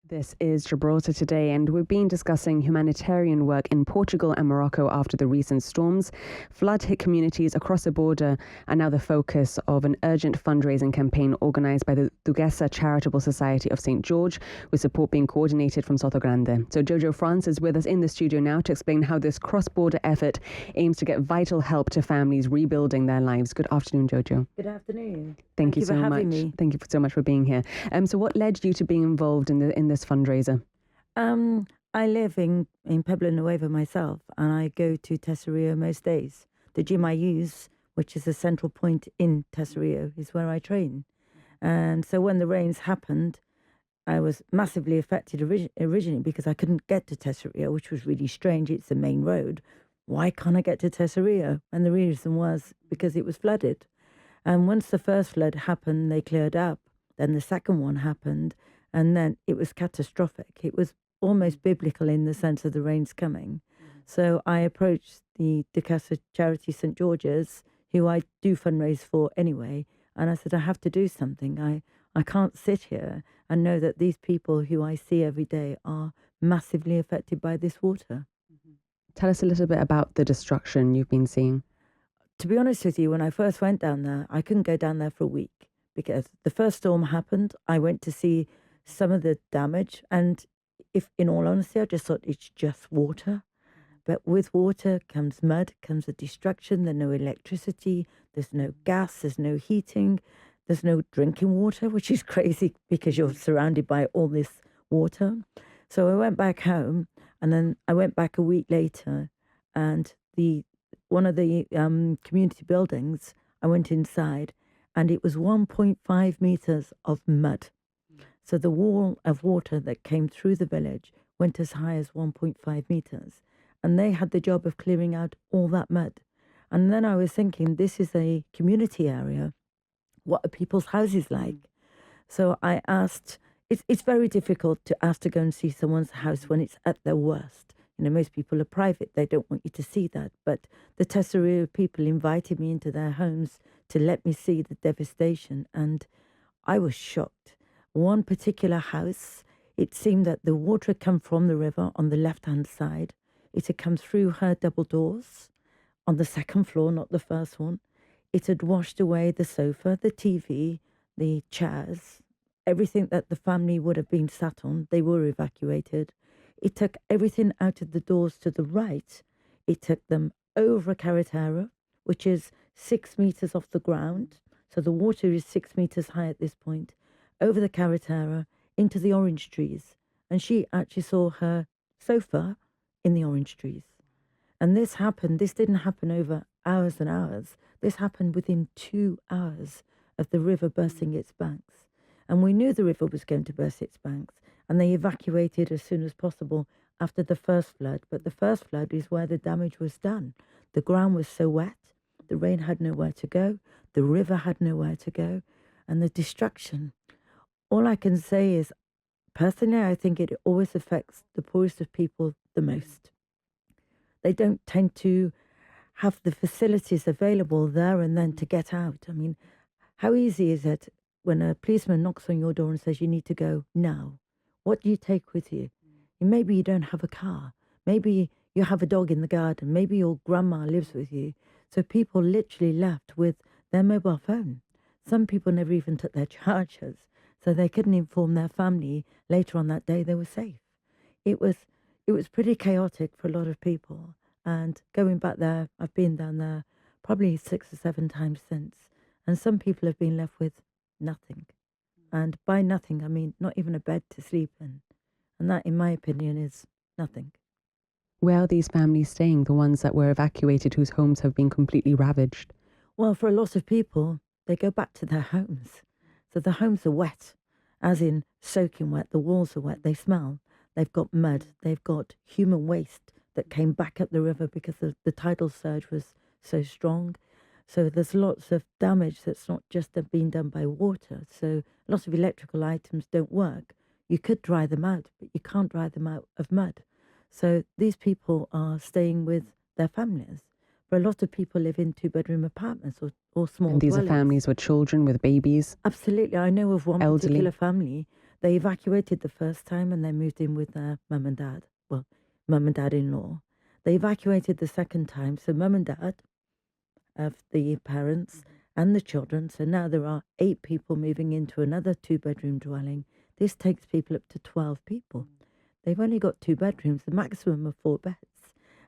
This is Gibraltar Today, and we've been discussing humanitarian work in Portugal and Morocco after the recent storms. Flood hit communities across the border are now the focus of an urgent fundraising campaign organised by the Duquesa Charitable Society of St. George, with support being coordinated from Soto Grande. So JoJo France is with us in the studio now to explain how this cross-border effort aims to get vital help to families rebuilding their lives. Good afternoon, JoJo. Good afternoon. Thank you so for much. having me. Thank you so much for being here. So what led you to being involved in this fundraiser? I live in Pueblo Nuevo myself, and I go to Tesorillo most days. The gym I use, which is a central point in Tesorillo, is where I train. And so when the rains happened, I was massively affected originally because I couldn't get to Tesorillo, which was really strange. It's the main road. Why can't I get to Tesorillo? And the reason was because it was flooded. And once the first flood happened, they cleared up. Then the second one happened, and then it was catastrophic. It was almost biblical in the sense of the rains coming. So I approached the Duquesa Charity St. George's, who I do fundraise for anyway, and I said, I have to do something. I can't sit here and know that these people who I see every day are massively affected by this water. Tell us a little bit about the destruction you've been seeing. To be honest with you, when I first went down there, I couldn't go down there for a week because the first storm happened. I went to see some of the damage, and if in all honesty, I just thought it's just water. But with water comes mud, comes the destruction. There's no electricity, there's no gas, there's no heating, there's no drinking water, which is crazy because you're surrounded by all this water. So I went back home, and then I went back a week later, and one of the community buildings, I went inside, and it was 1.5 meters of mud. So the wall of water that came through the village went as high as 1.5 meters. And they had the job of clearing out all that mud. And then I was thinking, this is a community area. What are people's houses like? So I asked, it's very difficult to ask to go and see someone's house when it's at their worst. You know, most people are private. They don't want you to see that. But the Tesorillo people invited me into their homes to let me see the devastation. And I was shocked. One particular house, it seemed that the water had come from the river on the left-hand side. It had come through her double doors on the second floor, not the first one. It had washed away the sofa, the TV, the chairs, everything that the family would have been sat on. They were evacuated. It took everything out of the doors to the right. It took them over a carretera, which is 6 meters off the ground. So the water is 6 meters high at this point, over the carretera into the orange trees. And she actually saw her sofa in the orange trees. And this didn't happen over hours and hours. This happened within 2 hours of the river bursting its banks. And we knew the river was going to burst its banks, and they evacuated as soon as possible after the first flood. But the first flood is where the damage was done. The ground was so wet, the rain had nowhere to go, the river had nowhere to go, and the destruction. All I can say is, personally, I think it always affects the poorest of people the most. They don't tend to have the facilities available there and then to get out. I mean, how easy is it when a policeman knocks on your door and says you need to go now? What do you take with you? Maybe you don't have a car. Maybe you have a dog in the garden. Maybe your grandma lives with you. So people literally left with their mobile phone. Some people never even took their chargers, so they couldn't inform their family later on that day they were safe. It was pretty chaotic for a lot of people. And going back there, I've been down there probably 6 or 7 times since. And some people have been left with nothing. And by nothing, I mean not even a bed to sleep in. And that, in my opinion, is nothing. Where are these families staying, the ones that were evacuated, whose homes have been completely ravaged? Well, for a lot of people, they go back to their homes. So the homes are wet, as in soaking wet. The walls are wet. They smell. They've got mud. They've got human waste that came back up the river because the tidal surge was so strong. So there's lots of damage that's not just been done by water. So lots of electrical items don't work. You could dry them out, but you can't dry them out of mud. So these people are staying with their families. But a lot of people live in 2-bedroom apartments or small And these dwellings. are families with children, with babies. Absolutely. I know of one elderly. particular family They evacuated the first time and they moved in with their mum and dad. Well, mum and dad-in-law. They evacuated the second time, so mum and dad of the parents and the children. So now there are 8 people moving into another 2-bedroom dwelling. This takes people up to 12 people. They've only got 2 bedrooms, the maximum of 4 beds.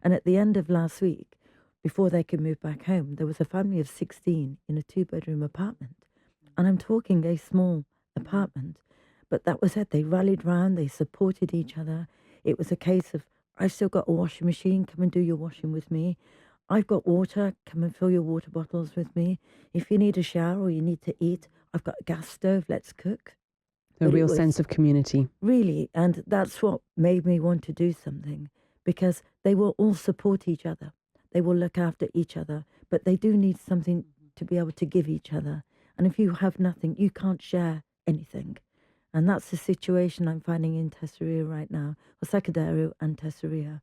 And at the end of last week, before they could move back home, there was a family of 16 in a 2-bedroom apartment. And I'm talking a small apartment. But that was it. They rallied round, they supported each other. It was a case of, I've still got a washing machine, come and do your washing with me. I've got water, come and fill your water bottles with me. If you need a shower or you need to eat, I've got a gas stove, let's cook. A real sense of community. Really, and that's what made me want to do something, because they will all support each other. They will look after each other, but they do need something to be able to give each other. And if you have nothing, you can't share anything. And that's the situation I'm finding in Tesorillo right now, or Secadario and Tesorillo.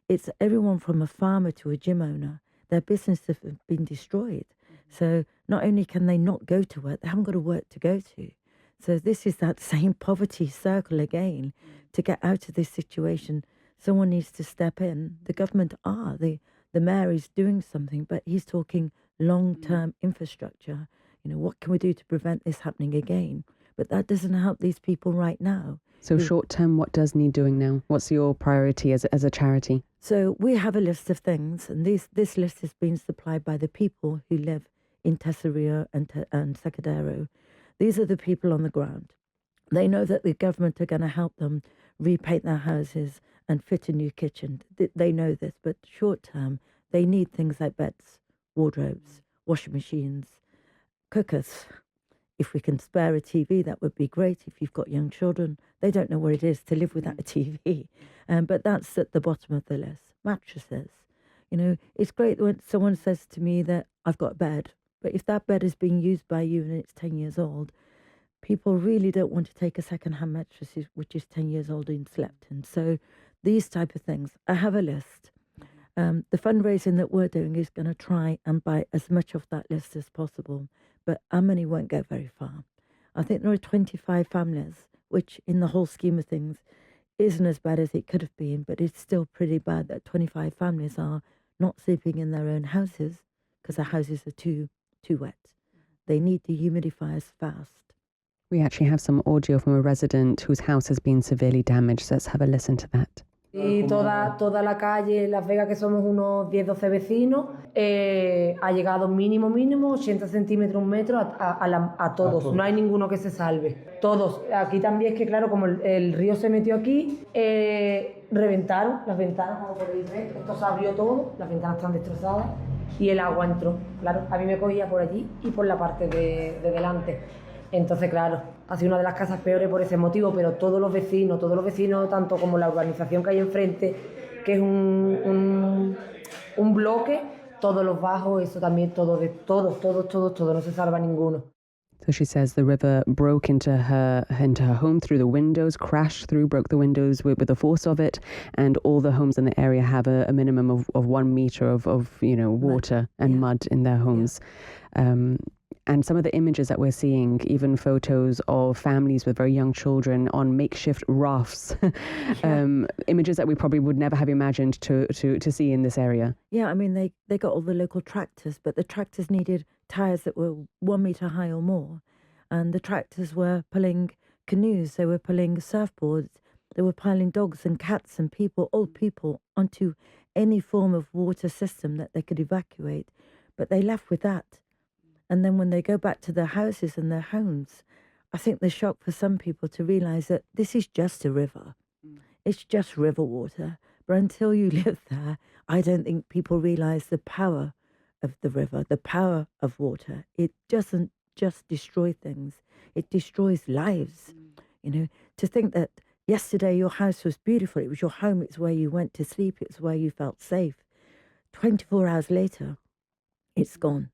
It's everyone from a farmer to a gym owner. Their businesses have been destroyed. So not only can they not go to work, they haven't got a work to go to. So this is that same poverty circle again. To get out of this situation, someone needs to step in. The government the mayor is doing something, but he's talking long-term infrastructure. You know, what can we do to prevent this happening again? But that doesn't help these people right now. So short-term, what does need doing now? What's your priority as a charity? So we have a list of things, and this list has been supplied by the people who live in Tesorillo and Secadario. These are the people on the ground. They know that the government are going to help them repaint their houses and fit a new kitchen. They know this, but short term, they need things like beds, wardrobes, washing machines, cookers. If we can spare a TV, that would be great. If you've got young children, they don't know what it is to live without a TV. But that's at the bottom of the list. Mattresses. You know, it's great when someone says to me that I've got a bed, but if that bed is being used by you and it's 10 years old, people really don't want to take a second-hand mattress which is 10 years old and slept in. So these type of things, I have a list. The fundraising that we're doing is going to try and buy as much of that list as possible, but our money won't go very far. I think there are 25 families, which in the whole scheme of things isn't as bad as it could have been, but it's still pretty bad that 25 families are not sleeping in their own houses because their houses are too wet. They need dehumidifiers fast. We actually have some audio from a resident whose house has been severely damaged, so let's have a listen to that. Y toda la calle, Las Vegas, que somos unos 10-12 vecinos, ha llegado mínimo 80 centímetros, 1 metro a todos. No hay ninguno que se salve. Todos. Aquí también es que, claro, como el río se metió aquí, reventaron las ventanas, como podéis ver. Esto se abrió todo, las ventanas están destrozadas y el agua entró. Claro, a mí me cogía por allí y por la parte de delante. Entonces, claro, ha sido una de las casas peores por ese motivo, pero todos los vecinos, tanto como la urbanización que hay enfrente, que es un bloque, todos los bajos, eso también, todos, no se salva ninguno. So she says the river broke into her home through the windows, broke the windows with the force of it, and all the homes in the area have a minimum of 1 meter of water and mud in their homes. And some of the images that we're seeing, even photos of families with very young children on makeshift rafts, images that we probably would never have imagined to see in this area. Yeah, I mean, they got all the local tractors, but the tractors needed tyres that were 1 metre high or more. And the tractors were pulling canoes, they were pulling surfboards, they were piling dogs and cats and old people, onto any form of water system that they could evacuate. But they left with that. And then when they go back to their houses and their homes, I think the shock for some people to realise that this is just a river. It's just river water. But until you live there, I don't think people realise the power of the river, the power of water. It doesn't just destroy things. It destroys lives. You know, to think that yesterday your house was beautiful. It was your home. It's where you went to sleep. It's where you felt safe. 24 hours later, it's gone.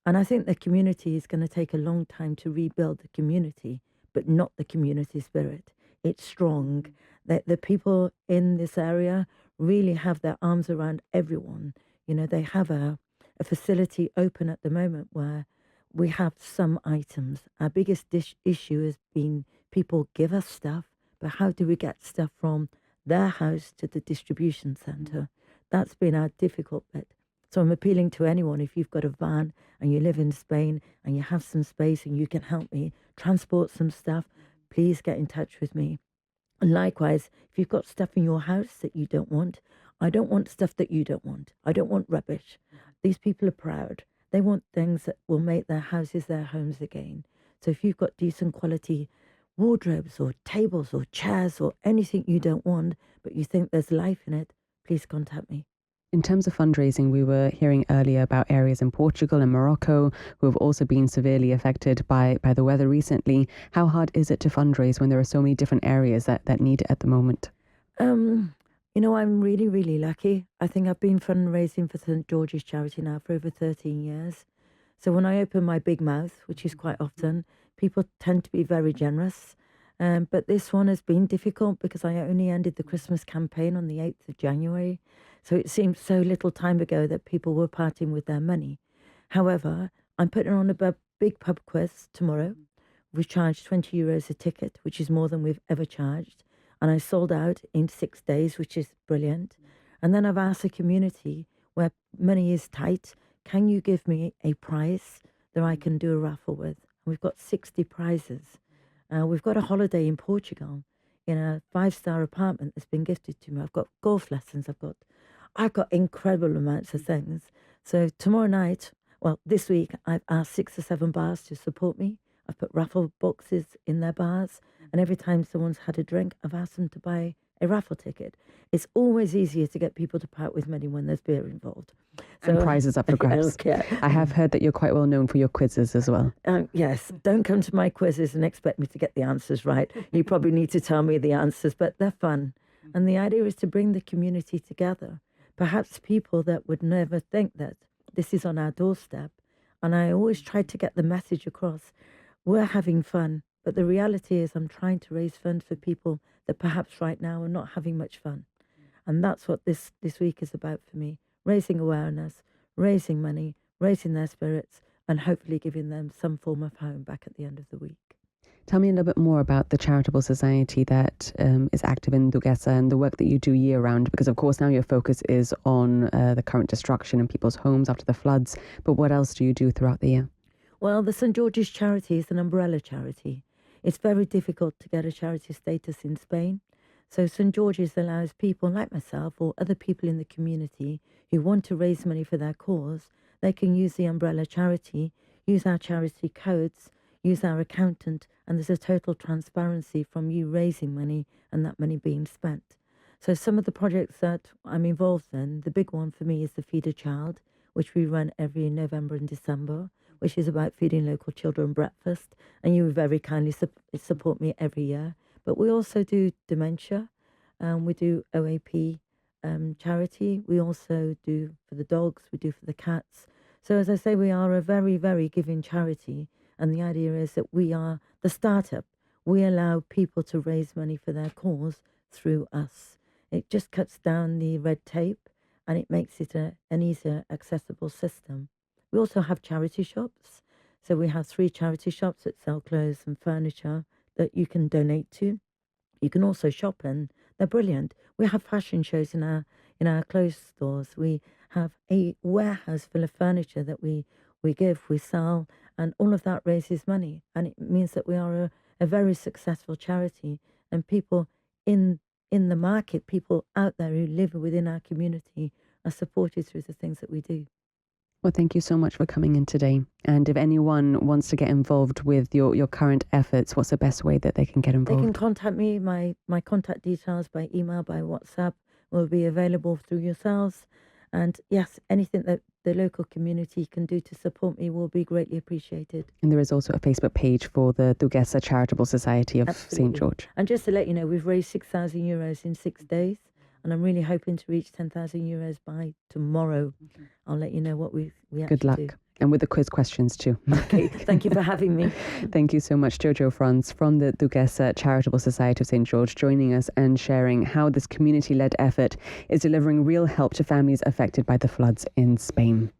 And I think the community is going to take a long time to rebuild the community, but not the community spirit. It's strong. The people in this area really have their arms around everyone. You know, they have a facility open at the moment where we have some items. Our biggest issue has been People give us stuff, but how do we get stuff from their house to the distribution centre? That's been our difficult bit. So I'm appealing to anyone, if you've got a van and you live in Spain and you have some space and you can help me transport some stuff, please get in touch with me. And likewise, if you've got stuff in your house that you don't want, I don't want stuff that you don't want. I don't want rubbish. These people are proud. They want things that will make their houses their homes again. So if you've got decent quality wardrobes or tables or chairs or anything you don't want, but you think there's life in it, please contact me. In terms of fundraising, we were hearing earlier about areas in Portugal and Morocco who have also been severely affected by the weather recently. How hard is it to fundraise when there are so many different areas that need it at the moment? You know, I'm really, really lucky. I think I've been fundraising for St. George's Charity now for over 13 years. So when I open my big mouth, which is quite often, people tend to be very generous. But this one has been difficult because I only ended the Christmas campaign on the 8th of January. So it seemed so little time ago that people were parting with their money. However, I'm putting on a big pub quiz tomorrow. We charge €20 a ticket, which is more than we've ever charged. And I sold out in 6 days, which is brilliant. And then I've asked the community, where money is tight, can you give me a prize that I can do a raffle with? And we've got 60 prizes. We've got a holiday in Portugal in a 5-star apartment that's been gifted to me. I've got golf lessons. I've got incredible amounts of things. So tomorrow night, well, this week, I've asked 6 or 7 bars to support me. I've put raffle boxes in their bars. And every time someone's had a drink, I've asked them to buy a raffle ticket. It's always easier to get people to part with money when there's beer involved. So, and prizes up for grabs. Okay. I have heard that you're quite well known for your quizzes as well. Yes, don't come to my quizzes and expect me to get the answers right. You probably need to tell me the answers, but they're fun. And the idea is to bring the community together. Perhaps people that would never think that this is on our doorstep. And I always try to get the message across. We're having fun. But the reality is I'm trying to raise funds for people that perhaps right now are not having much fun. And that's what this week is about for me. Raising awareness, raising money, raising their spirits, and hopefully giving them some form of home back at the end of the week. Tell me a little bit more about the charitable society that is active in Duguesa and the work that you do year round, because of course now your focus is on the current destruction in people's homes after the floods. But what else do you do throughout the year? Well, the St. George's Charity is an umbrella charity. It's very difficult to get a charity status in Spain. So St. George's allows people like myself or other people in the community who want to raise money for their cause. They can use the umbrella charity, use our charity codes, use our accountant, and there's a total transparency from you raising money and that money being spent. So some of the projects that I'm involved in, the big one for me is the Feed a Child, which we run every November and December, which is about feeding local children breakfast. And you very kindly support me every year. But we also do dementia. We do OAP charity. We also do for the dogs. We do for the cats. So as I say, we are a very, very giving charity. And the idea is that we are the startup. We allow people to raise money for their cause through us. It just cuts down the red tape and it makes it an easier, accessible system. We also have charity shops. So we have 3 charity shops that sell clothes and furniture that you can donate to. You can also shop in. They're brilliant. We have fashion shows in our clothes stores. We have a warehouse full of furniture that we give, we sell, and all of that raises money. And it means that we are a very successful charity. And people in the market, people out there who live within our community are supported through the things that we do. Well, thank you so much for coming in today. And if anyone wants to get involved with your current efforts, what's the best way that they can get involved? They can contact me. My contact details by email, by WhatsApp will be available through yourselves. And yes, anything that the local community can do to support me will be greatly appreciated. And there is also a Facebook page for the Duguesa Charitable Society of St. George. And just to let you know, we've raised €6,000 in 6 days. And I'm really hoping to reach €10,000 by tomorrow. I'll let you know what we actually Good luck. do. And with the quiz questions too. Okay, thank you for having me. Thank you so much, JoJo France from the Duguesa Charitable Society of St. George, joining us and sharing how this community-led effort is delivering real help to families affected by the floods in Spain.